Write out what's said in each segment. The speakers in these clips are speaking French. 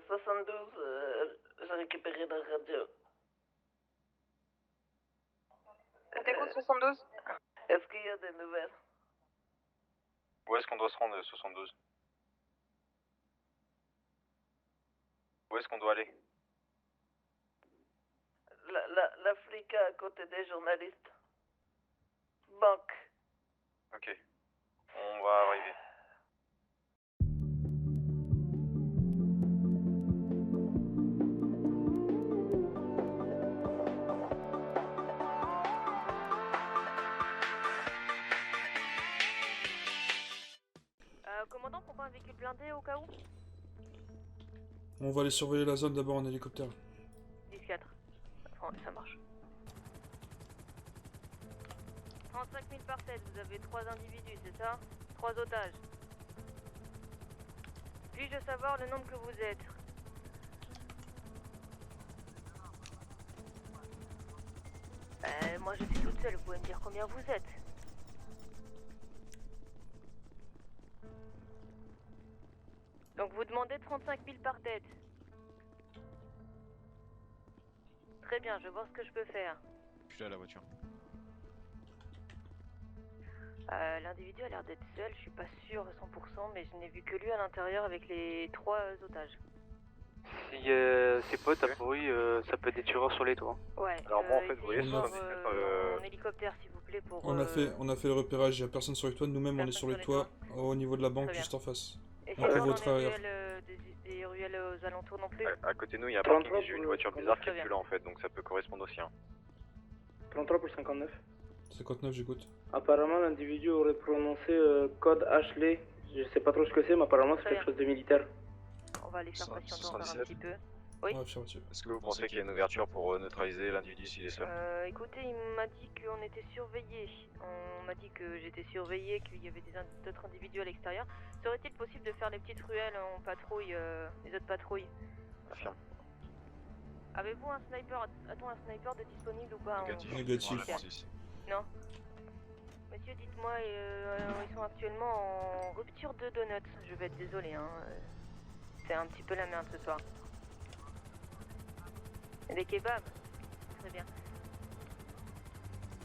72, j'ai récupéré la radio. T'écoutes 72? Est-ce qu'il y a des nouvelles? Où est-ce qu'on doit se rendre, 72? Où est-ce qu'on doit aller? La flic à côté des journalistes. Banque. Ok. On va arriver. Commandant, prends pas un véhicule blindé au cas où? On va aller surveiller la zone d'abord en hélicoptère. 10-4. Ça marche. 35 000 par tête, vous avez 3 individus, c'est ça? 3 otages. Puis-je savoir le nombre que vous êtes? Moi je suis toute seule, vous pouvez me dire combien vous êtes? Donc vous demandez 35 000 par tête. Très bien, je vais voir ce que je peux faire. Je suis là à la voiture. L'individu a l'air d'être seul, je suis pas sûr à 100%, mais je n'ai vu que lui à l'intérieur avec les 3 otages. Si ses potes, a priori, ça peut être des tueurs sur les toits. Ouais. Alors moi en fait, vous voyez, on a- En hélicoptère s'il vous plaît pour... On a fait le repérage, il n'y a personne sur les toits, nous-mêmes on est sur les toits, au niveau de la banque Très bien. juste en face. Et Donc, sinon, à votre dans les arrière. ruelles, des ruelles aux alentours non plus? à côté de nous, il y a un parking et j'ai vu une voiture bizarre qui Très est bien. plus là en fait, donc ça peut correspondre aussi. Hein. 33 pour 59. 59, j'écoute. Apparemment, l'individu aurait prononcé code Ashley. Je sais pas trop ce que c'est, mais apparemment c'est Très quelque bien. chose de militaire. On va les faire patienter encore un 77. petit peu. Oui. Ouais, affirmatif. Est-ce que vous pensez qu'il y a une ouverture pour neutraliser l'individu s'il est seul? Écoutez, il m'a dit qu'on était surveillés. On m'a dit que j'étais surveillé, qu'il y avait d'autres individus à l'extérieur. Serait-il possible de faire les petites ruelles en patrouille, les autres patrouilles? Affirme. Avez-vous un sniper? A-t-on un sniper de disponible ou pas? Négatif. Non. Monsieur, dites-moi, ils sont actuellement en rupture de donuts. Je vais être désolé, hein. C'est un petit peu la merde ce soir. Des kebabs? Très bien.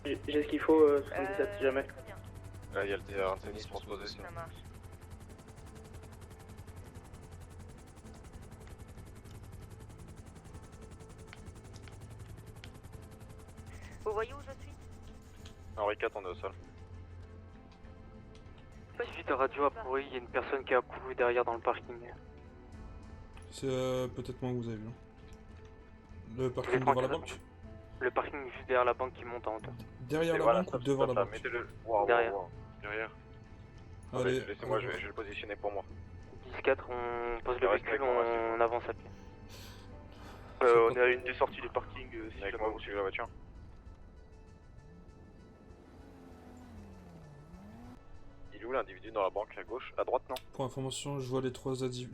J'ai ce qu'il faut, 77 si jamais. Très bien, Là, il y a le terrain de tennis pour se poser sinon. ça marche. Vous voyez où je suis? Henri IV, on est au sol. Suite à radio, a priori, il y a une personne qui a couru derrière dans le parking. C'est peut-être moi que vous avez vu. Le parking Les devant la tranquilles. banque. Le parking juste derrière la banque qui monte en hauteur. Derrière Et la voilà, banque ça, ou devant ça, la ça, banque? mettez-le. Wow, Derrière. wow, wow. Derrière. Allez, Laissez-moi, allez. je vais le positionner pour moi. 10-4, on pose le Reste véhicule, avec moi, c'est bon. on avance à pied. On est à une des sorties du parking. Si Avec moi, vous suivez la voiture. Il est où l'individu dans la banque? À gauche? À droite, non? Pour information, je vois les trois... L'individu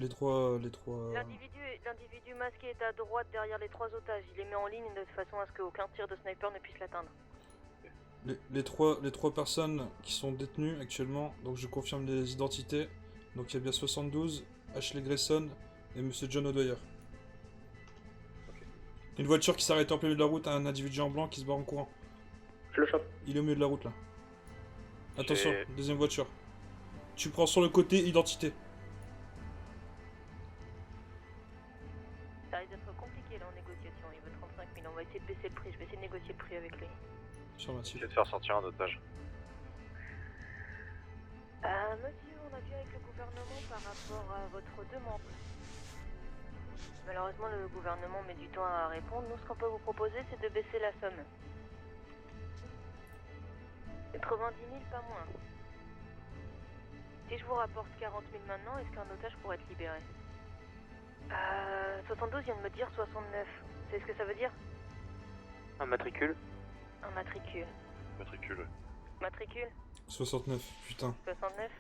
masqué est à droite derrière les 3 otages. Il les met en ligne de façon à ce qu'aucun tir de sniper ne puisse l'atteindre. Les trois personnes qui sont détenues actuellement, donc je confirme les identités. Donc il y a bien 72, Ashley Grayson et Monsieur John O'Dwyer. Une voiture qui s'arrête en plein milieu de la route, un individu en blanc qui se barre en courant. Je le chope. Il est au milieu de la route là. Attention, J'ai- deuxième voiture. Tu prends sur le côté identité. Ça risque d'être compliqué là en négociation. Il veut 35 000. On va essayer de baisser le prix. Je vais essayer de négocier le prix avec lui. Affirmatif. Essayez de faire sortir un otage. Monsieur, on a vu avec le gouvernement par rapport à votre demande. Malheureusement, le gouvernement met du temps à répondre. Nous, ce qu'on peut vous proposer, c'est de baisser la somme. 90 000, pas moins. Si je vous rapporte 40 000 maintenant, est-ce qu'un otage pourrait être libéré? 72 vient de me dire 69. C'est ce que ça veut dire? Un matricule. Un matricule. Matricule. Matricule 69, putain. 69.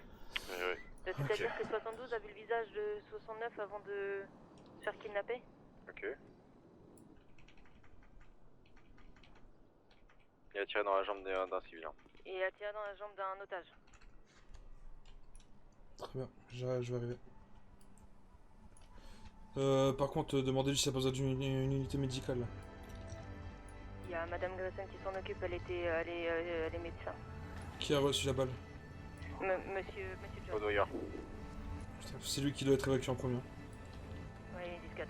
Ouais. C'est-à-dire que 72 a vu le visage de 69 avant de se faire kidnapper? Ok. Il a tiré dans la jambe d'un civil. Et a tiré dans la jambe d'un otage. Très bien, je vais arriver. Par contre, demandez-lui si elle a besoin d'une unité médicale. Il y a Madame Grayson qui s'en occupe, elle est médecin. Qui a reçu la balle? Monsieur John. Odoya. Putain, c'est lui qui doit être évacué en premier. Oui, 10-4.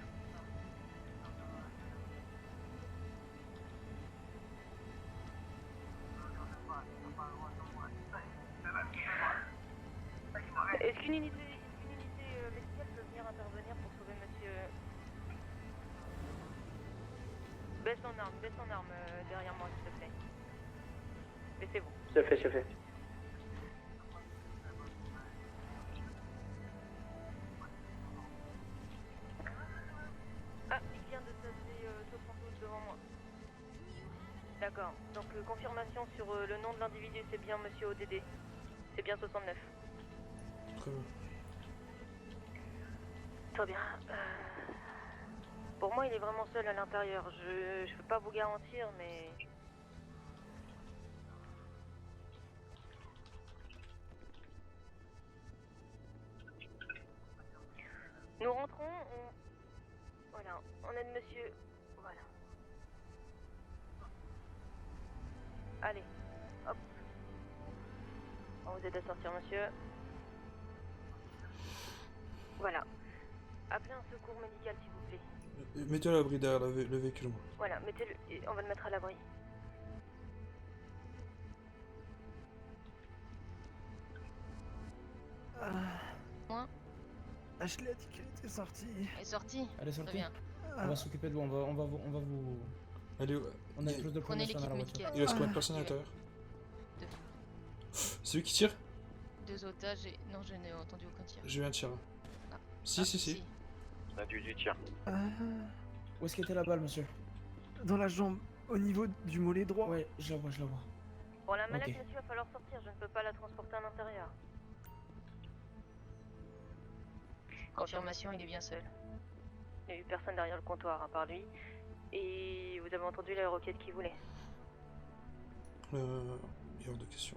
Est-ce qu'une unité médicale peut venir intervenir pour sauver monsieur... Baisse ton arme derrière moi s'il te plaît. Mais c'est bon. C'est fait. Ah, il vient de passer 72 devant moi. D'accord, donc confirmation sur le nom de l'individu, c'est bien monsieur ODD. C'est bien 69. Très bien. Très bien. Pour moi, il est vraiment seul à l'intérieur. Je peux pas vous garantir, mais... Nous rentrons, Voilà, on aide monsieur... Voilà. Allez, hop. On vous aide à sortir, monsieur. Voilà. Appelez un secours médical, s'il vous plaît. Mettez à l'abri derrière le véhicule. Voilà, mettez-le... On va le mettre à l'abri. Moi Ashley a dit qu'elle était sortie. Elle est sortie. Elle est Très sortie. bien. On va s'occuper de vous, on va vous... Allez, On a il- plus de Prenez promotion l'équipe dans la voiture. médicale. il reste combien de personnes à l'intérieur? C'est lui qui tire? 2 otages et... Non, je n'ai entendu aucun tir. J'ai eu un tir. Ah. Si. L'individu tire. Où est-ce qu'était la balle, monsieur? Dans la jambe, au niveau du mollet droit. Ouais, je la vois. Pour la malade, Ok. monsieur, il va falloir sortir. Je ne peux pas la transporter à l'intérieur. Confirmation, il est bien seul. Il n'y a eu personne derrière le comptoir, à part lui. Et vous avez entendu la requête qu'il voulait. Il y a hors de question.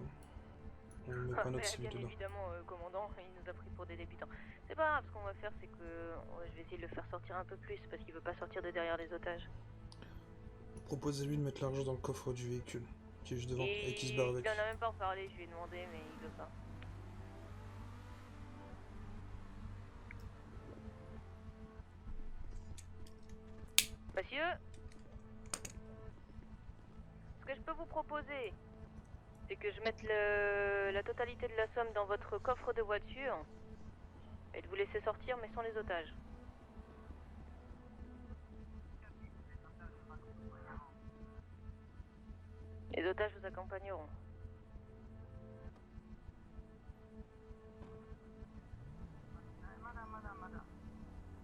On ne met pas notre Mais civil bien dedans. évidemment, commandant, il nous a pris pour des débutants. C'est pas grave, ce qu'on va faire, c'est que je vais essayer de le faire sortir un peu plus, parce qu'il veut pas sortir de derrière les otages. Proposez-lui de mettre l'argent dans le coffre du véhicule, qui est juste devant, et qui se barre avec. Il en a même pas reparlé, je lui ai demandé, mais il veut pas. Monsieur, ce que je peux vous proposer, c'est que je mette la totalité de la somme dans votre coffre de voiture et de vous laisser sortir, mais sans les otages. Les otages vous accompagneront.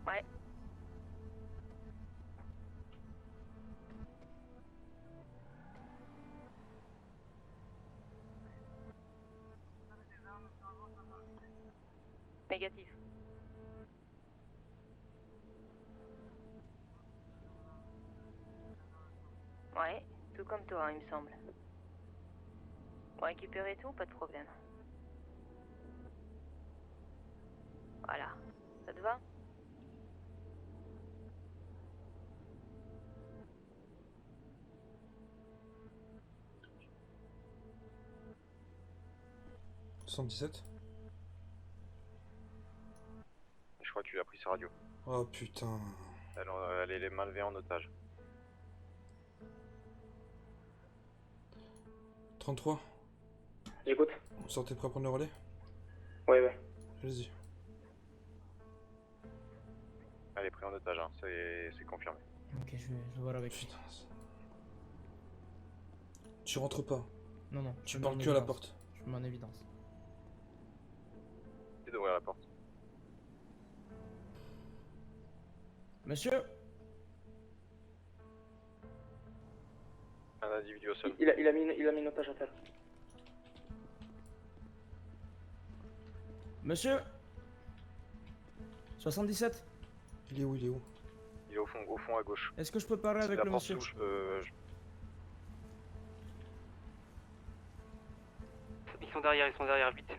Ouais. Négatif. Ouais, tout comme toi, il me semble. Pour récupérer tout, pas de problème. Voilà. Ça te va? « 77 ?» Je crois que tu as pris sa radio. Oh putain. Elle est les mains levées en otage. 33 ? J'écoute. Vous sortez prêt à prendre le relais? Ouais. Allez-y. Elle est prise en otage, hein. C'est confirmé. Ok, je vais voir avec lui. Putain. Tu rentres pas. Non. Tu je me parles mets en que à la évidence. porte. Je me mets en évidence. C'est d'ouvrir la porte. Monsieur, Un individu au sol. Il a mis une otage à terre. Monsieur 77. Il est où? Il est au fond à gauche. Est-ce que je peux parler Si avec la le porte monsieur? s'ouvre, Ils sont derrière, vite.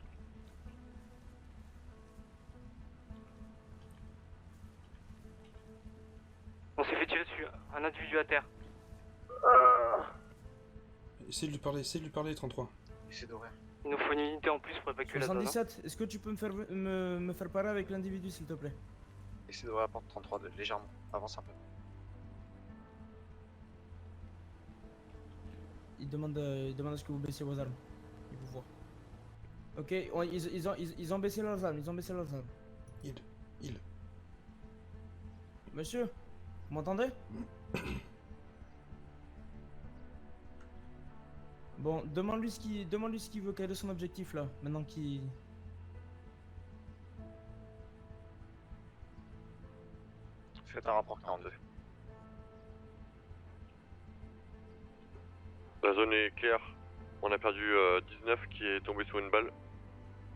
tiré dessus, un individu à terre. Essayez de lui parler, 33. Essaye d'ouvrir. Il nous faut une unité en plus pour évacuer la zone. 77, est-ce que tu peux me faire parler avec l'individu s'il te plaît? Essaye d'ouvrir la porte 33 légèrement. Avance un peu. Il demande à ce que vous baissiez vos armes. Il vous voit. Ok, ils ont baissé leurs armes, Il. Monsieur, vous m'entendez? Bon, demande-lui ce qu'il veut, quel est son objectif là, maintenant qu'il... Faites un rapport 42. La zone est claire. On a perdu 19 qui est tombé sur une balle.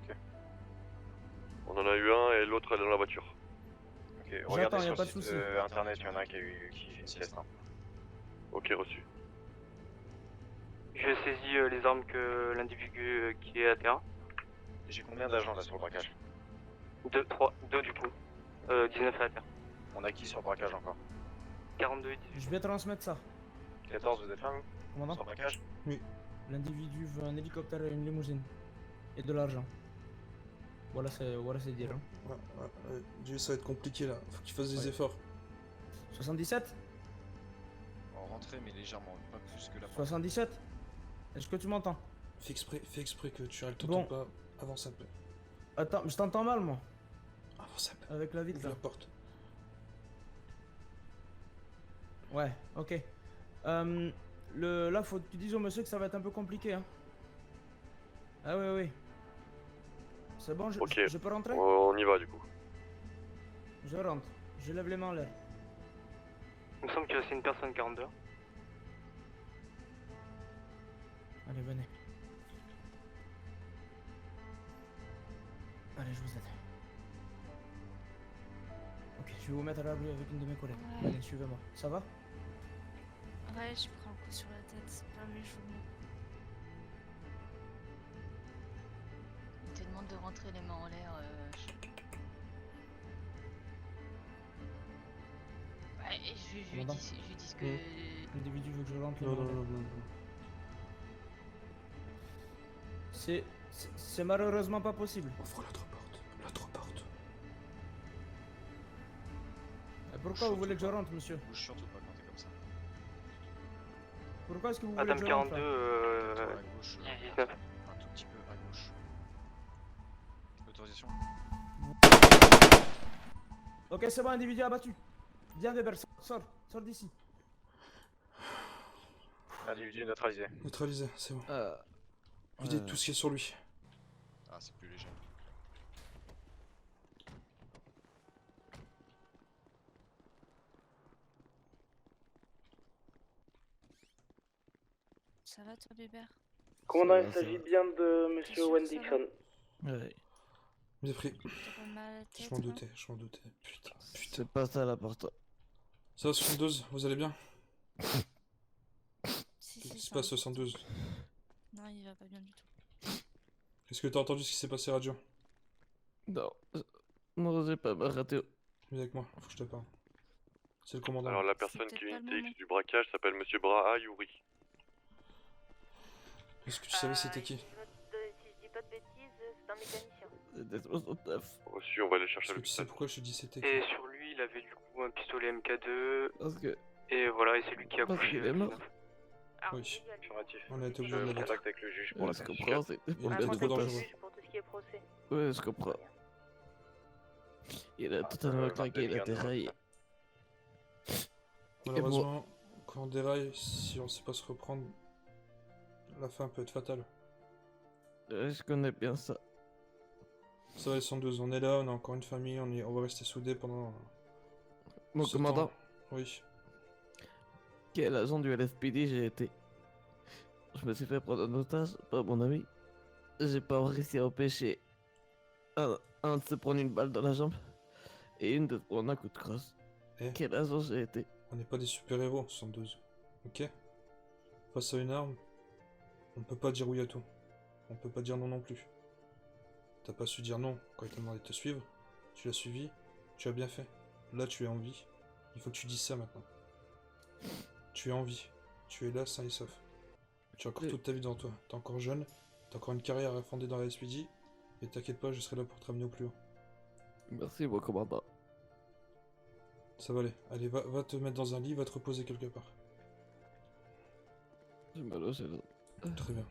Ok. On en a eu un et l'autre est dans la voiture. Ok, J'attends, regardez y a sur pas le de site souci. internet, il y en a un qui fait une sieste. Hein. Ok, reçu. Je saisis les armes que l'individu qui est à terre. J'ai combien d'agents là sur le braquage? 2 du coup. 19 à terre. On a qui sur le braquage encore? 42 et 18. Je vais transmettre ça. 14, vous êtes là vous? Commandant? Sur le braquage? L'individu veut un hélicoptère et une limousine. Et de l'argent. Voilà c'est dire. Hein. Dieu, ça va être compliqué là. Faut qu'il fasse des Ouais. efforts. 77? En rentrée mais légèrement, pas plus que la 77? Est-ce que tu m'entends? Fais exprès que tu t'entends Bon. pas. Avance un peu. Attends, je t'entends mal moi. Avance un peu. Avec la vitre Ouvre là. la porte. Ouais, ok. Là, faut que tu dises au monsieur que ça va être un peu compliqué. Hein. Ah oui. C'est bon, Ok. je peux rentrer? On y va du coup. Je rentre. Je lève les mains en l'air. Il me semble que c'est une personne 42. Allez, venez. Allez, je vous aide. Ok, je vais vous mettre à l'abri avec une de mes collègues. Ouais. Allez, suivez-moi. Ça va? Ouais, je prends un coup sur la tête, c'est pas mes genoux. Il te demande de rentrer les mains en l'air. Ouais, et je lui Commandant. dis ce que... L'individu veut que je rentre les Non, mains en non, l'air. non, non. C'est malheureusement pas possible. Ouvre l'autre porte. L'autre porte. Et pourquoi vous voulez que je rentre, monsieur? Bouge surtout pas quand t'es comme ça. Pourquoi est-ce que vous voulez Madame que je rentre 42, là? Toi, à gauche, 19. un tout petit peu à gauche. Autorisation? Ok, c'est bon, individu abattu. Viens, Weber, sors d'ici. Individu neutralisé. Neutralisé, c'est bon. Videz tout ce qu'il y a sur lui. Ah, c'est plus léger. Ça va toi, Bébert? Commandant, il s'agit bien de monsieur sûr que Wendy ça va? Cran. Ouais. J'ai pris. T'as pas mal à la tête? Je m'en là doutais. Putain. C'est pas ça l'important. Ça va 72, vous allez bien? Si, Qu'est-ce qui se ça passe va. 72? Non, il va pas bien du tout. Est-ce que t'as entendu ce qui s'est passé radio? Non, j'ai pas ma radio. Viens avec moi, faut que je te parle. C'est le commandant. Alors la C'est personne peut-être qui est pas le unité moment. du braquage s'appelle Monsieur Braha Yuri. Est-ce que tu savais c'était qui? Si je dis pas de bêtises, c'est un mécanicien. C'était 69. Reçu, on va aller chercher Est-ce à que tu sais l'hôpital. pourquoi je te dis c'était qui? Et sur lui, il avait du coup un pistolet MK2. Parce que. Et voilà, et c'est lui qui a Parce couché. qu'il est mort. Alors, Oui. il y a lui. Affirmatif. On a été obligé Je de me le mettre. contacte avec le juge pour la Je peine. comprends, c'est Il pour est le trop Contact dangereux. le juge pour tout ce qui est procès. Ouais, je comprends. Il a totalement craqué, il a déraillé. Malheureusement, quand on déraille, si on sait pas se reprendre, la fin peut être fatale. Je connais bien ça. Ça va, les 112, on est là, on a encore une famille, on va rester soudés pendant. Mon ce commandant, temps. Oui. quel agent du LSPD j'ai été? Je me suis fait prendre en otage par mon ami. J'ai pas réussi à empêcher un de se prendre une balle dans la jambe et une de se prendre un coup de crosse. Eh. Quel agent j'ai été? On n'est pas des super-héros, 112. Ok? Face à une arme, on ne peut pas dire oui à tout. On peut pas dire non non plus. T'as pas su dire non quand il t'a demandé de te suivre. Tu l'as suivi, tu as bien fait. Là, tu es en vie. Il faut que tu dises ça maintenant. Tu es en vie. Tu es là, sain et sauf. Tu as encore Oui. toute ta vie devant toi. T'es encore jeune, t'as encore une carrière à fonder dans la SPD, et t'inquiète pas, je serai là pour te ramener au plus haut. Merci, mon commandant. Ça va aller. Allez, va te mettre dans un lit, va te reposer quelque part. Je me loge là. Très bien.